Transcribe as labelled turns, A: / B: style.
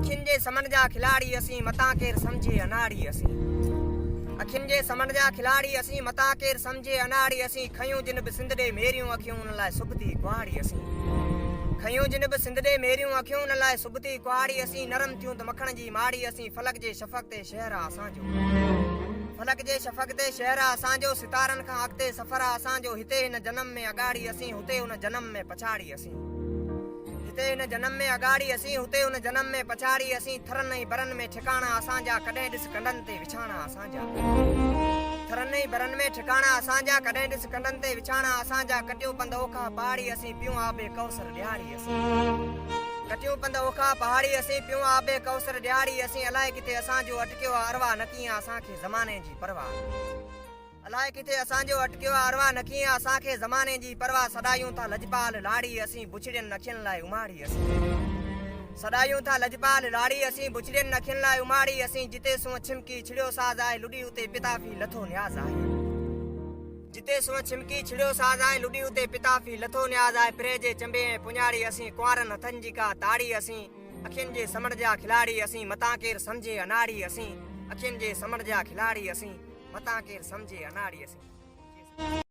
A: अखियुनि जे समण जा खिलाड़ी असीं मतां केरु सम्झे अनाड़ी असीं। अखियुनि जे समण जा खिलाड़ी असीं मतां केरु सम्झे अनाड़ी असीं। खयूं जिन बि सिंध ॾे मेरियूं अखियूं उन लाइ सुबती कुहाड़ी असीं। खयूं जिन बि सिंध ॾे मेरियूं अखियूं उन लाइ सुबती कुहाड़ी असीं। नरम थियूं त मखण जी माड़ी असीं। फलक जे शफ़क़ ते शहर आहे असांजो। फलक जे शफ़क़ ते शहर आहे असांजो। सितारनि खां अॻिते सफ़र आहे असांजो। हिते हिन जनम में अगाड़ी असीं हुते हुन जनम में पछाड़ी असीं। हिते हिन जनम में अगाड़ी असीं हुते हुन जनम में पछाड़ी असीं। थरनि ऐं बरनि में ठिकाणा असांजा कॾहिं ॾिस कंडनि ते विछाणा असांजा। थरनि ऐं बरनि में ठिकाणा असांजा कॾहिं ॾिस कंडनि ते विछाणा असांजा। कटियूं पंध ओखा पहाड़ी असीं पियूं आबे कौसर ॾियारी असीं। कटियूं पंध ओखा पहाड़ी असीं पियूं आबे कौसर ॾियारी असीं। अलाए किथे असांजो अटकियो आहे अरवा न कीअं असांखे ज़माने जी परवाह। अलाए किथे असांजो अटकियो आहे अरवा न कीअं असांखे ज़माने जी परवाह। सदायूं था लजपाल लाड़ी असीं बुछड़ियुनि अखियुनि लाइ उमाड़ी असीं। सदायूं था लजपाल लाड़ी असीं बुछड़ियुनि अखियुनि लाइ उमाड़ी असीं। जिते सूंहं छिमकी छिड़ियो साज़ आहे लुॾी उते पिताफ़ी लथो न्याज़ आहे। जिते सूंहं छिमकी छिड़ियो साज़ आहे लुॾी उते पिताफ़ी लथो न्याज़ आहे। पिरे जे चंबे ऐं पुञाड़ी असीं कुंवारनि हथनि जी का ताड़ी असीं। अखियुनि जे समण जा खिलाड़ी असीं मतां केरु सम्झे अनाड़ी असीं। अखियुनि जे समण जा खिलाड़ी असीं मतां केरु सम्झे अनाड़ी असीं।